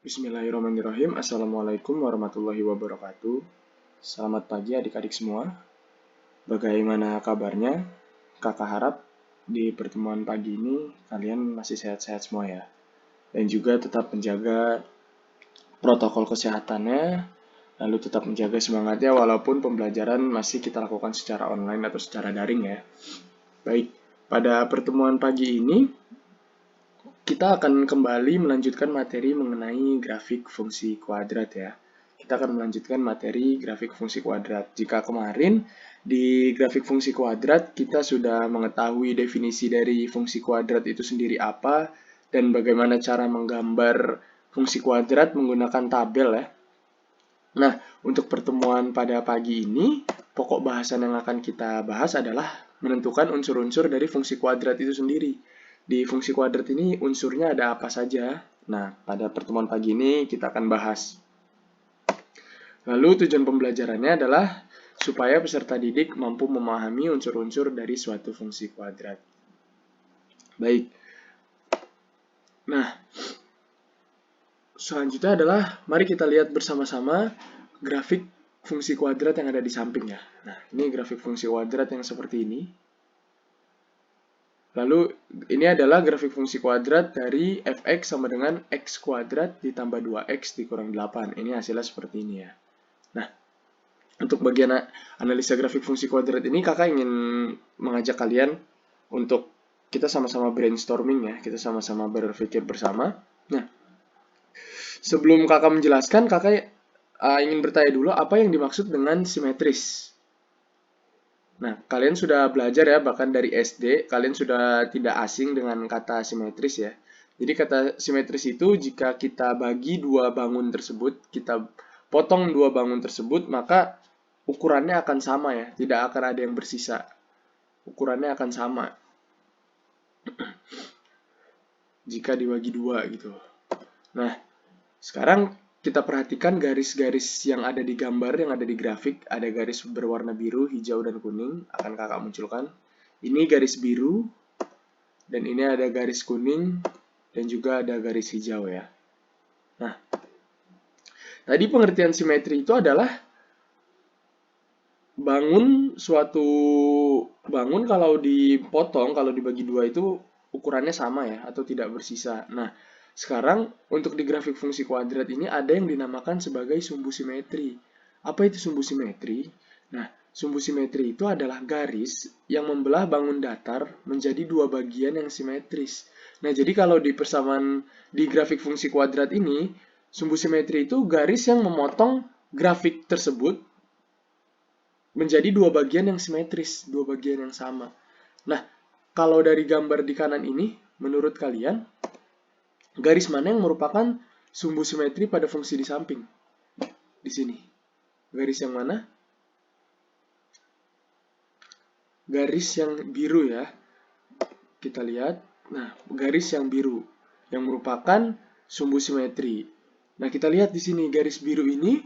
Bismillahirrahmanirrahim. Assalamualaikum warahmatullahi wabarakatuh. Selamat pagi adik-adik semua. Bagaimana kabarnya? Kakak harap di pertemuan pagi ini kalian masih sehat-sehat semua ya. Dan juga tetap menjaga protokol kesehatannya, lalu tetap menjaga semangatnya walaupun pembelajaran masih kita lakukan secara online atau secara daring ya. Baik, pada pertemuan pagi ini kita akan kembali melanjutkan materi mengenai grafik fungsi kuadrat ya. Kita akan melanjutkan materi grafik fungsi kuadrat. Jika kemarin di grafik fungsi kuadrat kita sudah mengetahui definisi dari fungsi kuadrat itu sendiri apa dan bagaimana cara menggambar fungsi kuadrat menggunakan tabel ya. Nah, untuk pertemuan pada pagi ini, pokok bahasan yang akan kita bahas adalah menentukan unsur-unsur dari fungsi kuadrat itu sendiri. Di fungsi kuadrat ini unsurnya ada apa saja? Nah, pada pertemuan pagi ini kita akan bahas. Lalu tujuan pembelajarannya adalah supaya peserta didik mampu memahami unsur-unsur dari suatu fungsi kuadrat. Baik. Nah, selanjutnya adalah mari kita lihat bersama-sama grafik fungsi kuadrat yang ada di sampingnya. Nah, ini grafik fungsi kuadrat yang seperti ini. Lalu ini adalah grafik fungsi kuadrat dari fx sama dengan x kuadrat ditambah 2x dikurang 8. Ini hasilnya seperti ini ya. Nah, untuk bagian analisa grafik fungsi kuadrat ini kakak ingin mengajak kalian untuk kita sama-sama brainstorming ya. Kita sama-sama berpikir bersama. Nah, sebelum kakak menjelaskan, kakak ingin bertanya dulu apa yang dimaksud dengan simetris. Nah, kalian sudah belajar ya, bahkan dari SD, kalian sudah tidak asing dengan kata simetris ya. Jadi kata simetris itu jika kita bagi dua bangun tersebut, kita potong dua bangun tersebut, maka ukurannya akan sama ya, tidak akan ada yang bersisa. Ukurannya akan sama jika dibagi dua gitu. Nah, sekarang kita perhatikan garis-garis yang ada di gambar, yang ada di grafik. Ada garis berwarna biru, hijau, dan kuning. Akan kakak munculkan. Ini garis biru, dan ini ada garis kuning, dan juga ada garis hijau ya. Nah, tadi pengertian simetri itu adalah bangun kalau dipotong, kalau dibagi dua itu ukurannya sama ya, atau tidak bersisa. Nah, sekarang untuk di grafik fungsi kuadrat ini ada yang dinamakan sebagai sumbu simetri. Apa itu sumbu simetri? Nah, sumbu simetri itu adalah garis yang membelah bangun datar menjadi dua bagian yang simetris. Nah, jadi kalau di persamaan di grafik fungsi kuadrat ini, sumbu simetri itu garis yang memotong grafik tersebut menjadi dua bagian yang simetris, dua bagian yang sama. Nah, kalau dari gambar di kanan ini, menurut kalian, garis mana yang merupakan sumbu simetri pada fungsi di samping? Di sini. Garis yang mana? Garis yang biru ya. Kita lihat. Nah, garis yang biru yang merupakan sumbu simetri. Nah, kita lihat di sini garis biru ini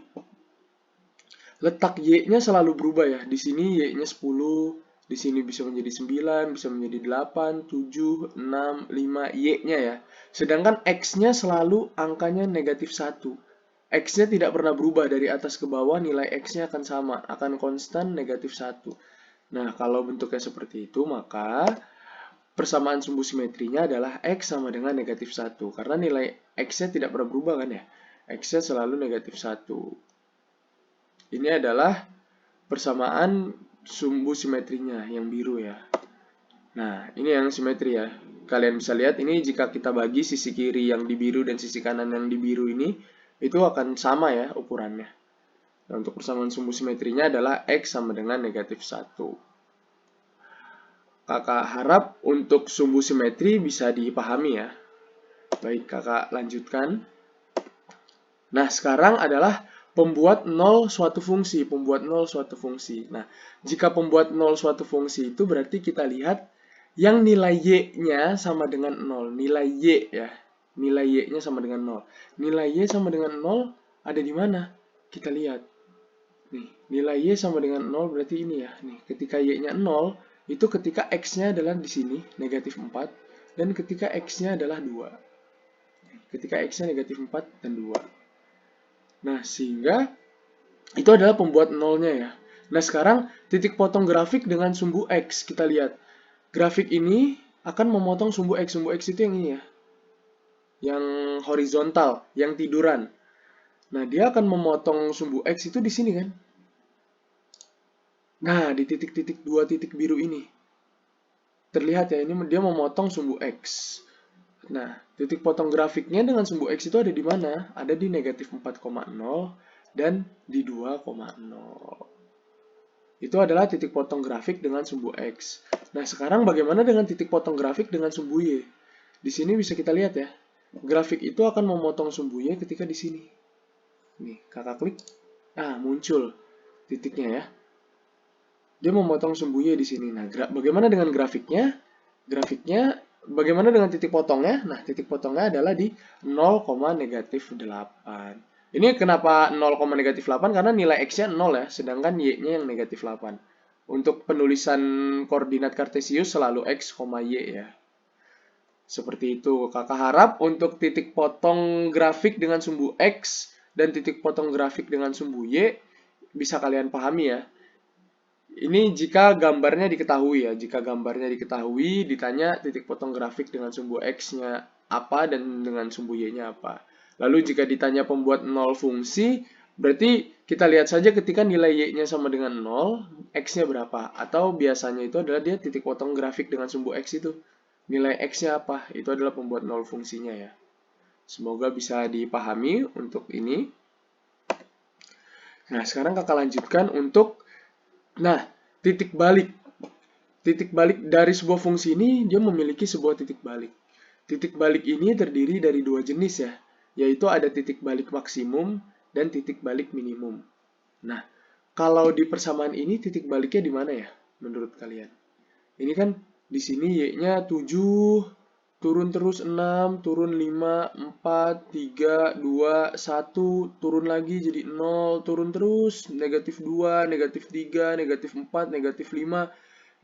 letak y-nya selalu berubah ya. Di sini y-nya 10, di sini bisa menjadi 9, bisa menjadi 8, 7, 6, 5, y-nya ya. Sedangkan x-nya selalu angkanya negatif 1. X-nya tidak pernah berubah dari atas ke bawah, nilai x-nya akan sama, akan konstan negatif 1. Nah, kalau bentuknya seperti itu, maka persamaan sumbu simetrinya adalah x sama dengan negatif 1. Karena nilai x-nya tidak pernah berubah kan ya. X-nya selalu negatif 1. Ini adalah persamaan sumbu simetrinya yang biru ya. Nah, ini yang simetri ya. Kalian bisa lihat ini jika kita bagi sisi kiri yang di biru dan sisi kanan yang di biru ini, itu akan sama ya ukurannya. Nah, untuk persamaan sumbu simetrinya adalah x sama dengan negatif 1. Kakak harap untuk sumbu simetri bisa dipahami ya. Baik, kakak lanjutkan. Nah, sekarang adalah pembuat nol suatu fungsi. Nah, jika pembuat nol suatu fungsi itu berarti kita lihat yang nilai y-nya sama dengan 0. Nilai y ya. Nilai y-nya sama dengan 0. Nilai y sama dengan 0 ada di mana? Kita lihat. Nih, nilai y sama dengan 0 berarti ini ya. Nih, ketika y-nya 0, itu ketika x-nya adalah di sini, negatif 4. Dan ketika x-nya adalah 2. Ketika X-nya negatif 4 dan 2. Nah, sehingga itu adalah pembuat nolnya ya. Nah, sekarang titik potong grafik dengan sumbu X. Kita lihat. Grafik ini akan memotong sumbu X. Sumbu X itu yang ini ya. Yang horizontal, yang tiduran. Nah, dia akan memotong sumbu X itu di sini kan. Nah, di titik-titik 2 titik biru ini. Terlihat ya, ini dia memotong sumbu X. Nah, titik potong grafiknya dengan sumbu X itu ada di mana? Ada di negatif 4,0 dan di 2,0. Itu adalah titik potong grafik dengan sumbu X. Nah, sekarang bagaimana dengan titik potong grafik dengan sumbu Y? Di sini bisa kita lihat ya. Grafik itu akan memotong sumbu Y ketika di sini. Nih, kakak klik. Nah, muncul titiknya ya. Dia memotong sumbu Y di sini. Nah, bagaimana dengan grafiknya? Grafiknya bagaimana dengan titik potongnya? Nah, titik potongnya adalah di 0,-8. Ini kenapa 0,-8? Karena nilai X-nya 0 ya, sedangkan Y-nya yang negatif 8. Untuk penulisan koordinat Kartesius selalu X, Y ya. Seperti itu. Kakak harap untuk titik potong grafik dengan sumbu X dan titik potong grafik dengan sumbu Y bisa kalian pahami ya. Ini jika gambarnya diketahui ya. Jika gambarnya diketahui, ditanya titik potong grafik dengan sumbu X-nya apa dan dengan sumbu Y-nya apa. Lalu jika ditanya pembuat 0 fungsi, berarti kita lihat saja ketika nilai Y-nya sama dengan 0, X-nya berapa. Atau biasanya itu adalah dia titik potong grafik dengan sumbu X itu. Nilai X-nya apa? Itu adalah pembuat 0 fungsinya ya. Semoga bisa dipahami untuk ini. Nah, sekarang kakak lanjutkan untuk titik balik. Titik balik dari sebuah fungsi ini, dia memiliki sebuah titik balik. Titik balik ini terdiri dari dua jenis ya, yaitu ada titik balik maksimum dan titik balik minimum. Nah, kalau di persamaan ini titik baliknya di mana ya, menurut kalian? Ini kan di sini Y-nya 7, turun terus 6, turun 5, 4, 3, 2, 1, turun lagi jadi 0, turun terus, negatif 2, negatif 3, negatif 4, negatif 5,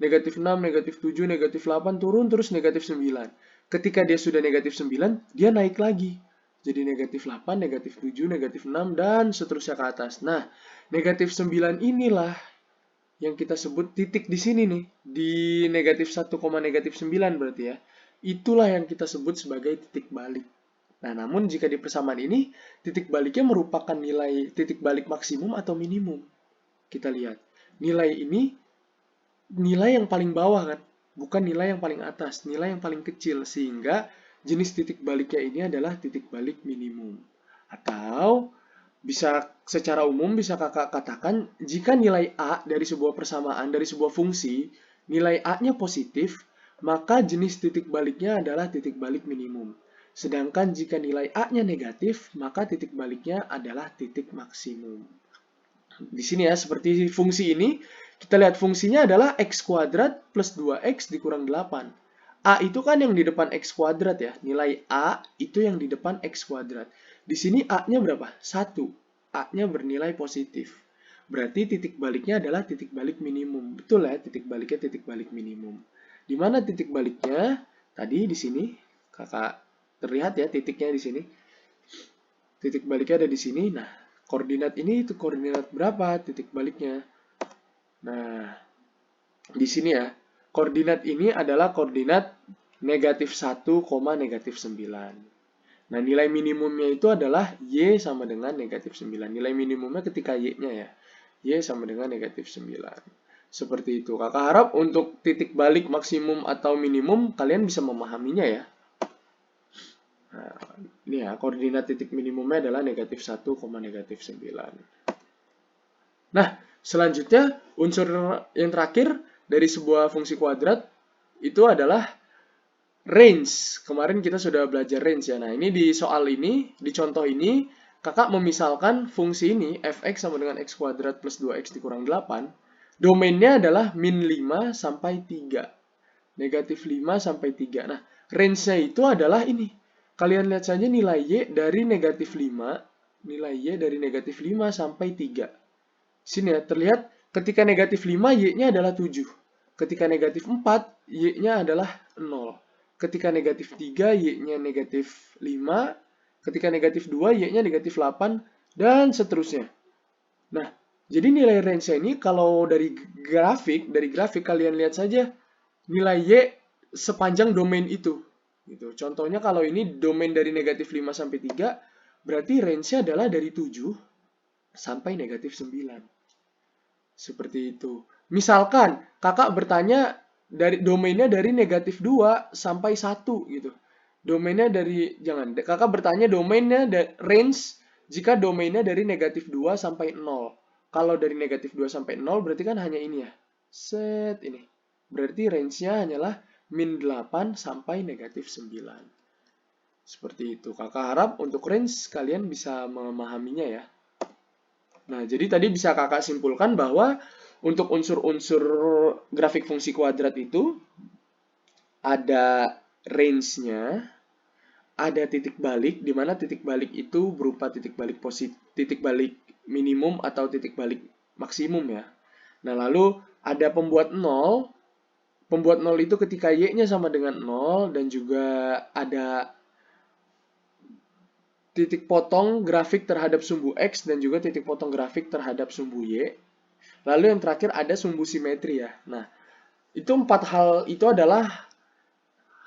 negatif 6, negatif 7, negatif 8, turun terus negatif 9. Ketika dia sudah negatif 9, dia naik lagi. Jadi negatif 8, negatif 7, negatif 6, dan seterusnya ke atas. Nah, negatif 9 inilah yang kita sebut titik di sini nih, di negatif 1, negatif 9 berarti ya. Itulah yang kita sebut sebagai titik balik. Nah, namun jika di persamaan ini, titik baliknya merupakan nilai titik balik maksimum atau minimum. Kita lihat, nilai ini nilai yang paling bawah kan, bukan nilai yang paling atas, nilai yang paling kecil, sehingga jenis titik baliknya ini adalah titik balik minimum. Atau bisa secara umum bisa kakak katakan jika nilai A dari sebuah persamaan, dari sebuah fungsi, nilai A-nya positif, maka jenis titik baliknya adalah titik balik minimum. Sedangkan jika nilai A-nya negatif, maka titik baliknya adalah titik maksimum. Di sini ya, seperti fungsi ini, kita lihat fungsinya adalah x kuadrat plus 2x dikurang 8. A itu kan yang di depan x kuadrat ya. Nilai A itu yang di depan x kuadrat. Di sini A-nya berapa? 1. A-nya bernilai positif. Berarti titik baliknya adalah titik balik minimum. Betul ya, titik baliknya titik balik minimum. Di mana titik baliknya? Tadi di sini, kakak terlihat ya titiknya di sini. Titik baliknya ada di sini. Nah, koordinat ini itu koordinat berapa titik baliknya? Nah, di sini ya, koordinat ini adalah koordinat negatif 1, negatif 9. Nah, nilai minimumnya itu adalah Y sama dengan negatif 9. Nilai minimumnya ketika Y-nya ya. Y sama dengan negatif 9. Seperti itu. Kakak harap untuk titik balik maksimum atau minimum, kalian bisa memahaminya ya. Nah, ini ya, koordinat titik minimumnya adalah negatif 1, negatif 9. Nah, selanjutnya unsur yang terakhir dari sebuah fungsi kuadrat itu adalah range. Kemarin kita sudah belajar range ya. Nah, ini di soal ini, di contoh ini, kakak memisalkan fungsi ini fx sama dengan x kuadrat plus 2x dikurang 8. Domainnya adalah min 5 sampai 3. Negatif 5 sampai 3. Nah, range-nya itu adalah ini. Kalian lihat saja nilai y dari negatif 5. Nilai y dari negatif 5 sampai 3. Sini ya, terlihat ketika negatif 5, Y-nya adalah 7. Ketika negatif 4, Y-nya adalah 0. ketika negatif 3, Y-nya negatif 5, ketika negatif 2, Y-nya negatif 8, dan seterusnya. Nah, jadi nilai range ini kalau dari grafik kalian lihat saja nilai Y sepanjang domain itu. Gitu. Contohnya kalau ini domain dari negatif 5 sampai 3, berarti range-nya adalah dari 7 sampai negatif 9. Seperti itu. Misalkan kakak bertanya dari domainnya dari negatif 2 sampai 1 gitu. Domainnya dari, kakak bertanya domainnya range jika domainnya dari negatif 2 sampai 0. Kalau dari negatif 2 sampai 0 berarti kan hanya ini ya. Set ini. Berarti range-nya hanyalah min 8 sampai negatif 9. Seperti itu. Kakak harap untuk range kalian bisa memahaminya ya. Nah, jadi tadi bisa kakak simpulkan bahwa untuk unsur-unsur grafik fungsi kuadrat itu ada range-nya, ada titik balik, di mana titik balik itu berupa titik balik titik balik minimum atau titik balik maksimum ya. Nah, lalu ada pembuat 0. Pembuat 0 itu ketika Y-nya sama dengan 0 dan juga ada titik potong grafik terhadap sumbu X dan juga titik potong grafik terhadap sumbu Y. Lalu yang terakhir ada sumbu simetri ya. Nah, itu 4 hal itu adalah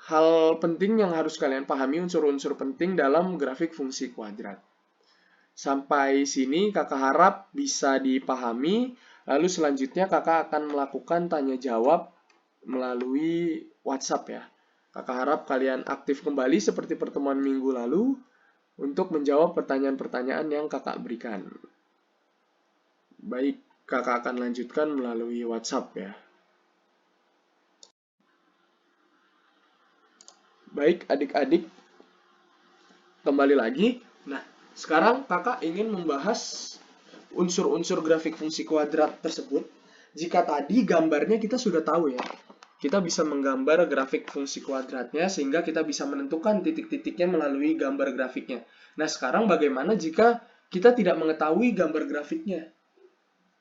hal penting yang harus kalian pahami, unsur-unsur penting dalam grafik fungsi kuadrat. Sampai sini kakak harap bisa dipahami. Lalu selanjutnya kakak akan melakukan tanya jawab melalui WhatsApp ya. Kakak harap kalian aktif kembali seperti pertemuan minggu lalu untuk menjawab pertanyaan-pertanyaan yang kakak berikan. Baik, kakak akan lanjutkan melalui WhatsApp ya. Baik, adik-adik, kembali lagi. Nah, sekarang kakak ingin membahas unsur-unsur grafik fungsi kuadrat tersebut. Jika tadi gambarnya kita sudah tahu ya, kita bisa menggambar grafik fungsi kuadratnya sehingga kita bisa menentukan titik-titiknya melalui gambar grafiknya. Nah, sekarang bagaimana jika kita tidak mengetahui gambar grafiknya?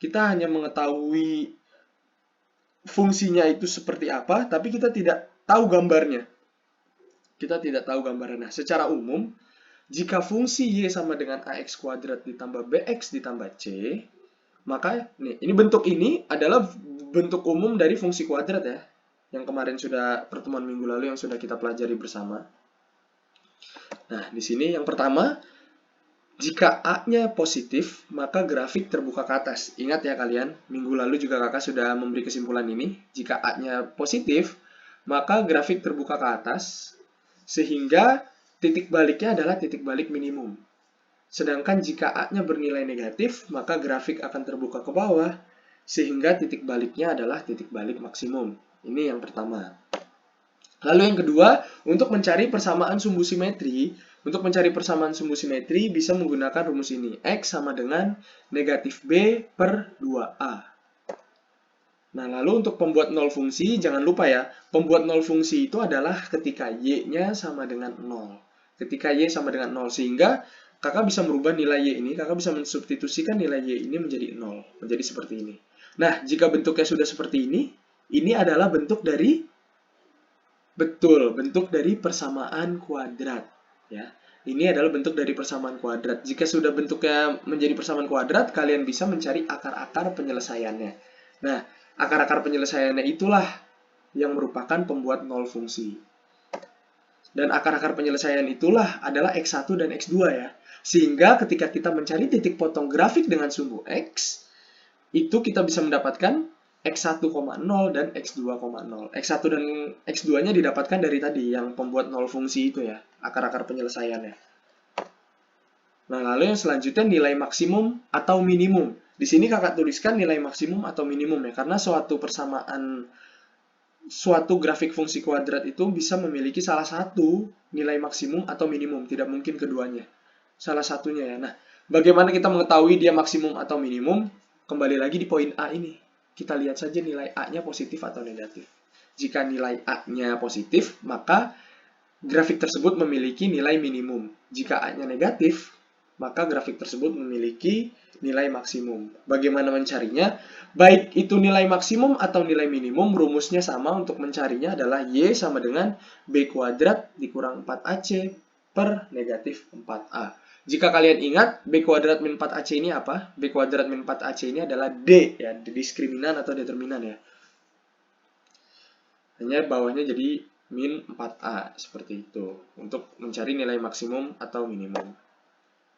Kita hanya mengetahui fungsinya itu seperti apa, tapi kita tidak tahu gambarnya. Kita tidak tahu gambarnya. Nah, secara umum, jika fungsi Y sama dengan AX kuadrat ditambah BX ditambah C, maka ini bentuk ini adalah bentuk umum dari fungsi kuadrat ya. Yang kemarin sudah pertemuan minggu lalu yang sudah kita pelajari bersama. Nah, di sini yang pertama, jika A-nya positif, maka grafik terbuka ke atas. Ingat ya kalian, minggu lalu juga kakak sudah memberi kesimpulan ini. Jika A-nya positif, maka grafik terbuka ke atas, sehingga titik baliknya adalah titik balik minimum. Sedangkan jika A-nya bernilai negatif, maka grafik akan terbuka ke bawah, sehingga titik baliknya adalah titik balik maksimum. Ini yang pertama. Lalu yang kedua, untuk mencari persamaan sumbu simetri, bisa menggunakan rumus ini. X sama dengan negatif B per 2A. Nah, lalu untuk pembuat 0 fungsi, jangan lupa ya, pembuat 0 fungsi itu adalah ketika Y-nya sama dengan 0. Ketika Y sama dengan 0, sehingga kakak bisa merubah nilai Y ini, kakak bisa mensubstitusikan nilai Y ini menjadi 0, menjadi seperti ini. Nah, jika bentuknya sudah seperti ini adalah bentuk dari persamaan kuadrat ya. Ini adalah bentuk dari persamaan kuadrat. Jika sudah bentuknya menjadi persamaan kuadrat, kalian bisa mencari akar-akar penyelesaiannya. Nah, akar-akar penyelesaiannya itulah yang merupakan pembuat 0 fungsi. Dan akar-akar penyelesaian itulah adalah X1 dan X2 ya. Sehingga ketika kita mencari titik potong grafik dengan sumbu X, itu kita bisa mendapatkan X1,0 dan X2,0. X1 dan X2-nya didapatkan dari tadi, yang pembuat 0 fungsi itu ya, akar-akar penyelesaiannya. Nah, lalu yang selanjutnya nilai maksimum atau minimum. Di sini kakak tuliskan nilai maksimum atau minimum ya, karena suatu grafik fungsi kuadrat itu bisa memiliki salah satu nilai maksimum atau minimum, tidak mungkin keduanya. Salah satunya ya. Nah, bagaimana kita mengetahui dia maksimum atau minimum? Kembali lagi di poin A ini. Kita lihat saja nilai A-nya positif atau negatif. Jika nilai A-nya positif, maka grafik tersebut memiliki nilai minimum. Jika A-nya negatif, maka grafik tersebut memiliki nilai maksimum. Bagaimana mencarinya? Baik itu nilai maksimum atau nilai minimum, rumusnya sama untuk mencarinya adalah Y sama dengan B kuadrat dikurang 4AC per negatif 4A. Jika kalian ingat, B kuadrat min 4AC ini apa? B kuadrat min 4AC ini adalah D, ya, diskriminan atau determinan ya. Hanya bawahnya jadi min 4A, seperti itu, untuk mencari nilai maksimum atau minimum.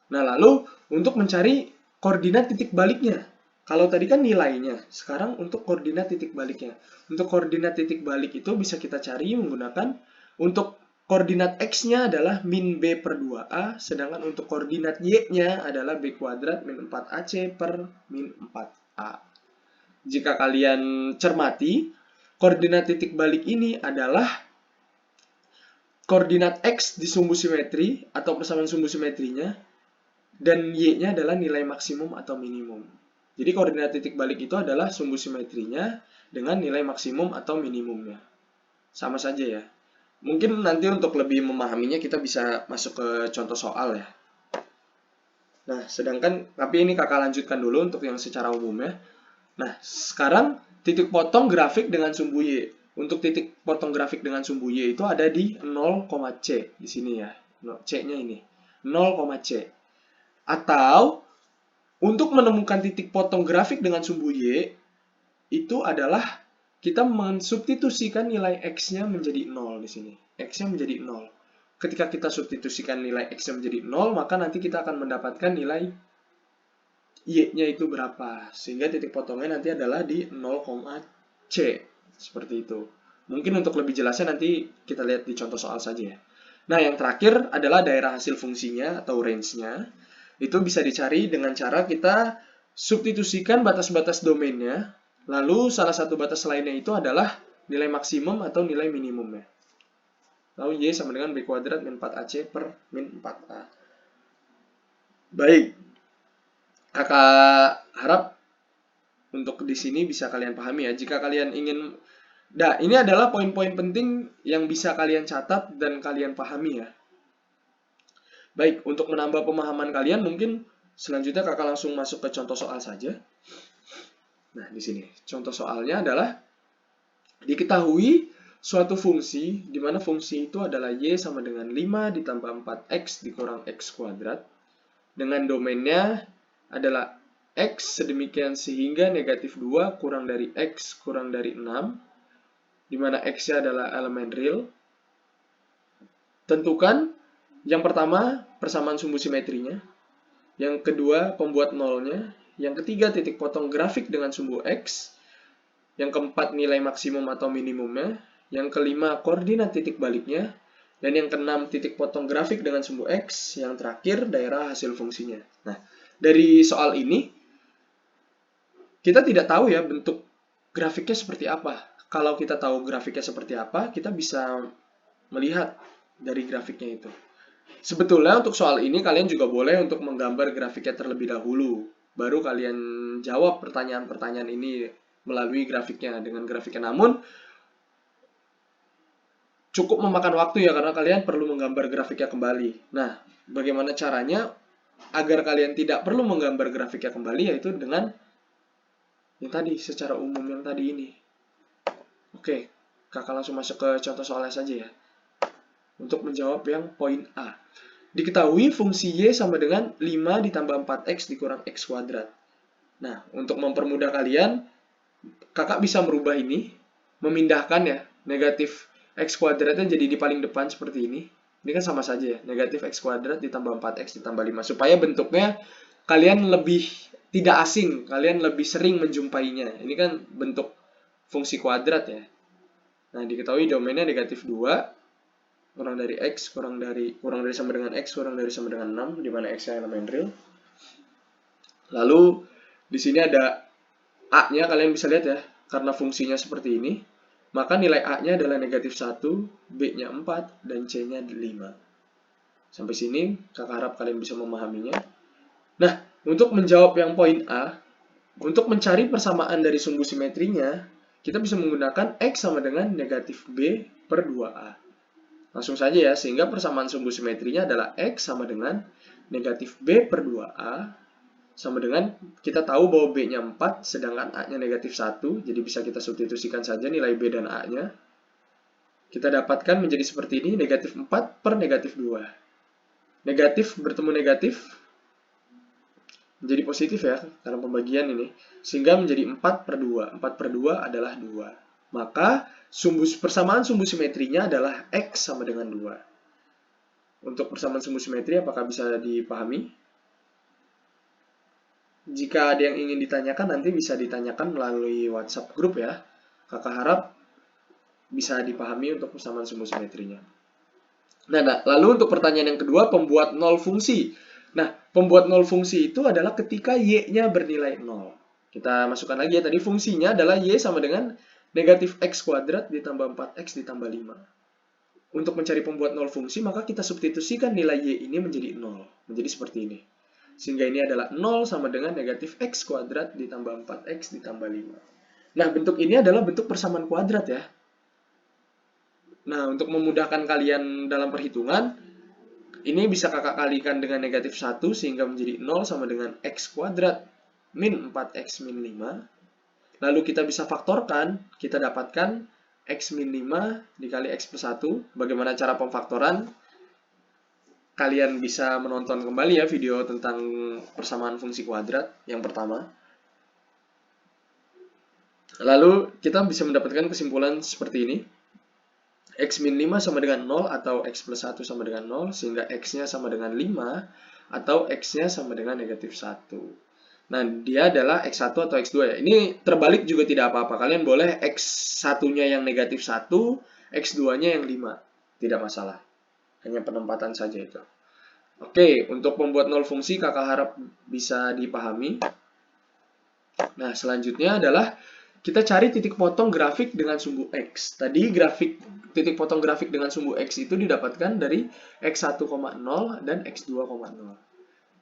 Nah, lalu untuk mencari koordinat titik baliknya. Kalau tadi kan nilainya, sekarang untuk koordinat titik baliknya. Untuk koordinat titik balik itu bisa kita cari menggunakan, untuk koordinat X-nya adalah min B per 2A, sedangkan untuk koordinat Y-nya adalah B kuadrat min 4AC per min 4A. Jika kalian cermati, koordinat titik balik ini adalah koordinat X di sumbu simetri atau persamaan sumbu simetrinya, dan Y-nya adalah nilai maksimum atau minimum. Jadi koordinat titik balik itu adalah sumbu simetrinya dengan nilai maksimum atau minimumnya. Sama saja ya. Mungkin nanti untuk lebih memahaminya kita bisa masuk ke contoh soal ya. Nah, tapi ini kakak lanjutkan dulu untuk yang secara umum ya. Nah, sekarang titik potong grafik dengan sumbu Y. Untuk titik potong grafik dengan sumbu Y itu ada di 0,C di sini ya. C-nya ini. 0,C. Atau untuk menemukan titik potong grafik dengan sumbu Y itu adalah kita mensubstitusikan nilai X-nya menjadi 0 di sini. X-nya menjadi 0. Ketika kita substitusikan nilai X-nya menjadi 0, maka nanti kita akan mendapatkan nilai Y-nya itu berapa. Sehingga titik potongnya nanti adalah di 0,C. Seperti itu. Mungkin untuk lebih jelasnya nanti kita lihat di contoh soal saja ya. Nah, yang terakhir adalah daerah hasil fungsinya atau range-nya. Itu bisa dicari dengan cara kita substitusikan batas-batas domainnya, lalu salah satu batas lainnya itu adalah nilai maksimum atau nilai minimumnya. Lalu Y sama dengan B kuadrat min 4AC per min 4A. Baik, kakak harap untuk di sini bisa kalian pahami ya. Jika kalian ingin, ini adalah poin-poin penting yang bisa kalian catat dan kalian pahami ya. Baik, untuk menambah pemahaman kalian, mungkin selanjutnya kakak langsung masuk ke contoh soal saja. Nah, di sini contoh soalnya adalah diketahui suatu fungsi, di mana fungsi itu adalah Y sama dengan 5 ditambah 4X dikurang X kuadrat, dengan domainnya adalah X sedemikian sehingga negatif 2 kurang dari X kurang dari 6, di mana X-nya adalah elemen real. Tentukan yang pertama, persamaan sumbu simetrinya. Yang kedua, pembuat nolnya. Yang ketiga, titik potong grafik dengan sumbu X. Yang keempat, nilai maksimum atau minimumnya. Yang kelima, koordinat titik baliknya. Dan yang keenam, titik potong grafik dengan sumbu X. Yang terakhir, daerah hasil fungsinya. Nah, dari soal ini, kita tidak tahu ya bentuk grafiknya seperti apa. Kalau kita tahu grafiknya seperti apa, kita bisa melihat dari grafiknya itu. Sebetulnya untuk soal ini kalian juga boleh untuk menggambar grafiknya terlebih dahulu. Baru kalian jawab pertanyaan-pertanyaan ini melalui grafiknya, dengan grafiknya. Namun, cukup memakan waktu ya, karena kalian perlu menggambar grafiknya kembali. Nah, bagaimana caranya agar kalian tidak perlu menggambar grafiknya kembali, yaitu dengan yang tadi, secara umum yang tadi ini. Oke, kakak langsung masuk ke contoh soalnya saja ya. Untuk menjawab yang poin A. Diketahui fungsi Y sama dengan 5 ditambah 4X dikurang X kuadrat. Nah, untuk mempermudah kalian, kakak bisa merubah ini, memindahkan ya, negatif X kuadratnya jadi di paling depan seperti ini. Ini kan sama saja ya, negatif X kuadrat ditambah 4X ditambah 5. Supaya bentuknya kalian lebih tidak asing, kalian lebih sering menjumpainya. Ini kan bentuk fungsi kuadrat ya. Nah, diketahui domainnya negatif 2, kurang dari X, kurang dari sama dengan X, kurang dari sama dengan 6, di mana X-nya elemen real. Lalu, di sini ada A-nya, kalian bisa lihat ya, karena fungsinya seperti ini, maka nilai A-nya adalah negatif 1, B-nya 4, dan C-nya 5. Sampai sini, kakak harap kalian bisa memahaminya. Nah, untuk menjawab yang poin A, untuk mencari persamaan dari sumbu simetrinya, kita bisa menggunakan X sama dengan negatif B per 2A. Langsung saja ya, sehingga persamaan sumbu simetrinya adalah X sama dengan negatif B per 2A, sama dengan, kita tahu bahwa B-nya 4, sedangkan A-nya negatif 1, jadi bisa kita substitusikan saja nilai B dan A-nya. Kita dapatkan menjadi seperti ini, negatif 4 per negatif 2. Negatif bertemu negatif, menjadi positif ya, karena pembagian ini. Sehingga menjadi 4 per 2. 4 per 2 adalah 2. Maka persamaan sumbu simetrinya adalah X sama dengan 2. Untuk persamaan sumbu simetri, apakah bisa dipahami? Jika ada yang ingin ditanyakan, nanti bisa ditanyakan melalui WhatsApp grup ya. Kakak harap bisa dipahami untuk persamaan sumbu simetrinya. Nah, lalu untuk pertanyaan yang kedua, pembuat nol fungsi. Nah, pembuat nol fungsi itu adalah ketika y-nya bernilai 0. Kita masukkan lagi ya, tadi fungsinya adalah y sama dengan negatif x kuadrat ditambah 4x ditambah 5. Untuk mencari pembuat nol fungsi, maka kita substitusikan nilai y ini menjadi 0. Menjadi seperti ini. Sehingga ini adalah 0 sama dengan negatif x kuadrat ditambah 4x ditambah 5. Nah, bentuk ini adalah bentuk persamaan kuadrat ya. Nah, untuk memudahkan kalian dalam perhitungan, ini bisa kakak kalikan dengan negatif 1 sehingga menjadi 0 sama dengan x kuadrat min 4x min 5. Lalu kita bisa faktorkan, kita dapatkan x min 5 dikali x plus 1. Bagaimana cara pemfaktoran? Kalian bisa menonton kembali ya video tentang persamaan fungsi kuadrat yang pertama. Lalu kita bisa mendapatkan kesimpulan seperti ini. X min 5 sama dengan 0 atau X plus 1 sama dengan 0, sehingga X-nya sama dengan 5 atau X-nya sama dengan negatif 1. Nah, dia adalah X1 atau X2 ya. Ini terbalik juga tidak apa-apa. Kalian boleh X1-nya yang negatif 1, X2-nya yang 5. Tidak masalah. Hanya penempatan saja itu. Oke, untuk membuat nol fungsi kakak harap bisa dipahami. Nah, selanjutnya adalah kita cari titik potong grafik dengan sumbu X. Tadi titik potong grafik dengan sumbu X itu didapatkan dari X1,0 dan X2,0.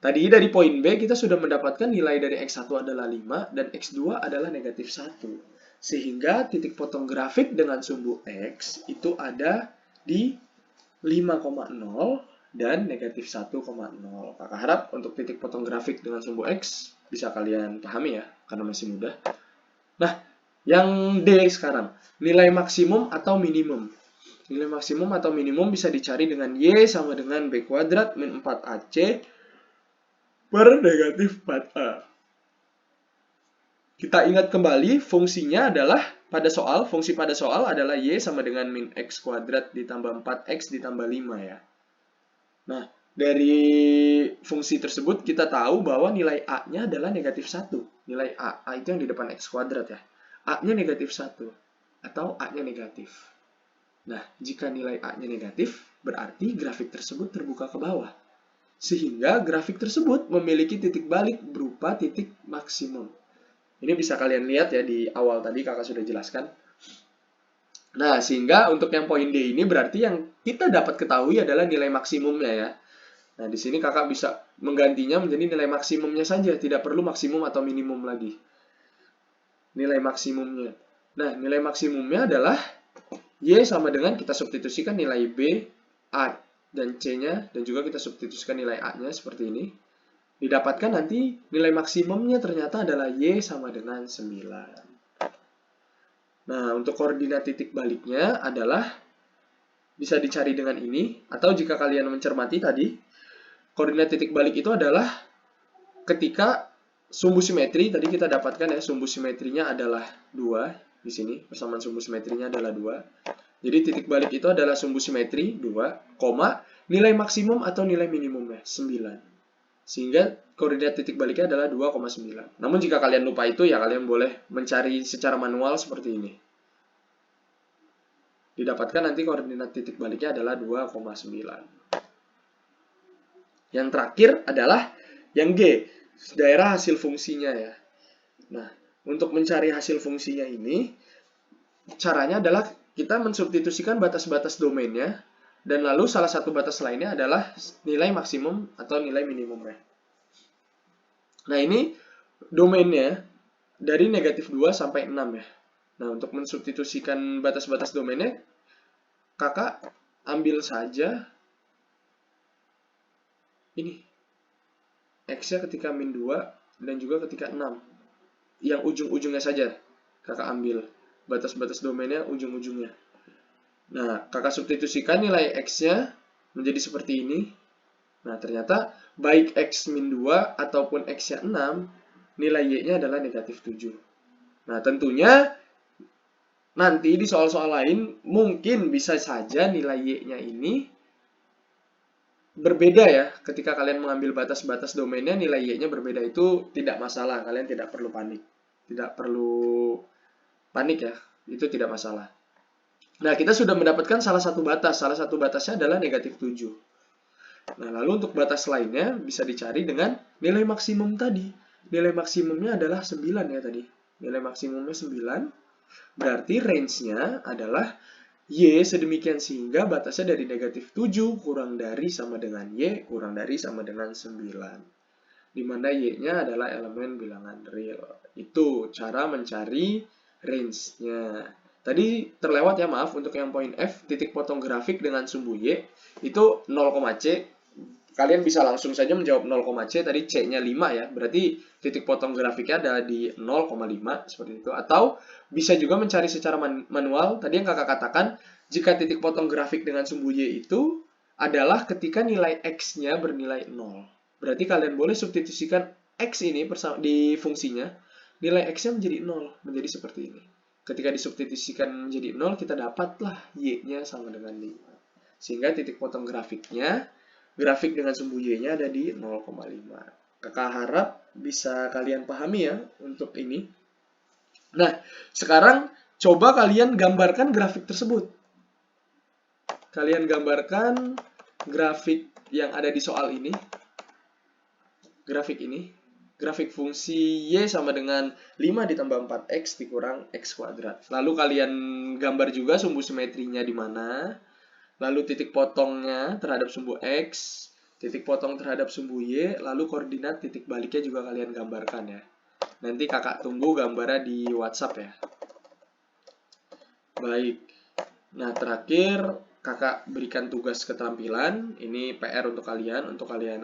Tadi dari poin B kita sudah mendapatkan nilai dari X1 adalah 5 dan X2 adalah negatif 1. Sehingga titik potong grafik dengan sumbu X itu ada di 5,0 dan negatif 1,0. Kakak harap untuk titik potong grafik dengan sumbu X bisa kalian pahami ya, karena masih mudah. Nah, yang D sekarang, nilai maksimum atau minimum. Nilai maksimum atau minimum bisa dicari dengan Y sama dengan B kuadrat min 4AC per negatif 4A. Kita ingat kembali, fungsinya adalah fungsi pada soal adalah Y sama dengan min X kuadrat ditambah 4X ditambah 5 ya. Nah, dari fungsi tersebut kita tahu bahwa nilai A-nya adalah negatif 1. Nilai A itu yang di depan X kuadrat ya. A-nya negatif 1 atau A-nya negatif. Nah, jika nilai A-nya negatif, berarti grafik tersebut terbuka ke bawah. Sehingga grafik tersebut memiliki titik balik berupa titik maksimum. Ini bisa kalian lihat ya di awal tadi kakak sudah jelaskan. Nah, sehingga untuk yang poin D ini berarti yang kita dapat ketahui adalah nilai maksimumnya ya. Nah, di sini kakak bisa menggantinya menjadi nilai maksimumnya saja, tidak perlu maksimum atau minimum lagi. Nilai maksimumnya. Nah, nilai maksimumnya adalah Y sama dengan kita substitusikan nilai B, A, dan C-nya, dan juga kita substitusikan nilai A-nya seperti ini. Didapatkan nanti nilai maksimumnya ternyata adalah Y sama dengan 9. Nah, untuk koordinat titik baliknya adalah bisa dicari dengan ini, atau jika kalian mencermati tadi, koordinat titik balik itu adalah ketika sumbu simetri, tadi kita dapatkan ya, sumbu simetrinya adalah 2, di sini, persamaan sumbu simetrinya adalah 2. Jadi titik balik itu adalah sumbu simetri, 2, nilai maksimum atau nilai minimumnya, 9. Sehingga koordinat titik baliknya adalah 2,9. Namun jika kalian lupa itu, ya kalian boleh mencari secara manual seperti ini. Didapatkan nanti koordinat titik baliknya adalah 2,9. Yang terakhir adalah yang G, daerah hasil fungsinya ya. Nah, untuk mencari hasil fungsinya ini, caranya adalah kita mensubstitusikan batas-batas domainnya, dan lalu salah satu batas lainnya adalah nilai maksimum atau nilai minimumnya. Nah, ini domainnya dari negatif 2 sampai 6 ya. Nah, untuk mensubstitusikan batas-batas domainnya, kakak ambil saja ini, X-nya ketika min 2 dan juga ketika 6. Yang ujung-ujungnya saja kakak ambil. Batas-batas domainnya ujung-ujungnya. Nah, kakak substitusikan nilai X-nya menjadi seperti ini. Nah, ternyata baik X min 2 ataupun X-nya 6, nilai Y-nya adalah negatif 7. Nah, tentunya nanti di soal-soal lain mungkin bisa saja nilai Y-nya ini berbeda ya. Ketika kalian mengambil batas-batas domainnya, nilai Y-nya berbeda, itu tidak masalah. Kalian tidak perlu panik. Tidak perlu panik ya. Itu tidak masalah. Nah, kita sudah mendapatkan salah satu batas. Salah satu batasnya adalah negatif 7. Nah, lalu untuk batas lainnya bisa dicari dengan nilai maksimum tadi. Nilai maksimumnya adalah 9 ya tadi. Nilai maksimumnya 9. Berarti range-nya adalah Y sedemikian sehingga batasnya dari negatif 7 kurang dari sama dengan Y kurang dari sama dengan 9. Dimana Y-nya adalah elemen bilangan real. Itu cara mencari range-nya. Tadi terlewat ya, maaf, untuk yang poin F, titik potong grafik dengan sumbu Y, itu 0,C. Kalian bisa langsung saja menjawab 0,C, tadi C-nya 5 ya, berarti titik potong grafiknya ada di 0,5, seperti itu. Atau bisa juga mencari secara manual, tadi yang kakak katakan, jika titik potong grafik dengan sumbu Y itu adalah ketika nilai X-nya bernilai 0. Berarti kalian boleh substitusikan X ini di fungsinya, nilai X-nya menjadi 0, menjadi seperti ini. Ketika disubstitusikan menjadi 0, kita dapatlah Y-nya sama dengan 5. Sehingga titik potong grafiknya, grafik dengan sumbu Y-nya ada di 0,5. Kakak harap bisa kalian pahami ya untuk ini. Nah, sekarang coba kalian gambarkan grafik tersebut. Kalian gambarkan grafik yang ada di soal ini. Grafik ini. Grafik fungsi Y sama dengan 5 ditambah 4X dikurang X kuadrat. Lalu kalian gambar juga sumbu simetrinya di mana. Lalu titik potongnya terhadap sumbu X, titik potong terhadap sumbu Y, lalu koordinat titik baliknya juga kalian gambarkan ya. Nanti kakak tunggu gambarnya di WhatsApp ya. Baik. Nah, terakhir kakak berikan tugas keterampilan. Ini PR untuk kalian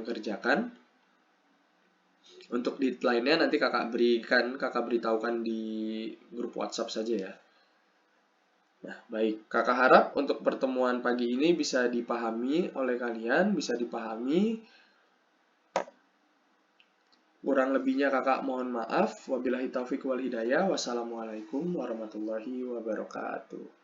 kerjakan. Untuk deadline-nya nanti kakak beritahukan di grup WhatsApp saja ya. Nah, baik. Kakak harap untuk pertemuan pagi ini bisa dipahami oleh kalian, bisa dipahami. Kurang lebihnya kakak mohon maaf. Wabillahi taufiq wal hidayah. Wassalamualaikum warahmatullahi wabarakatuh.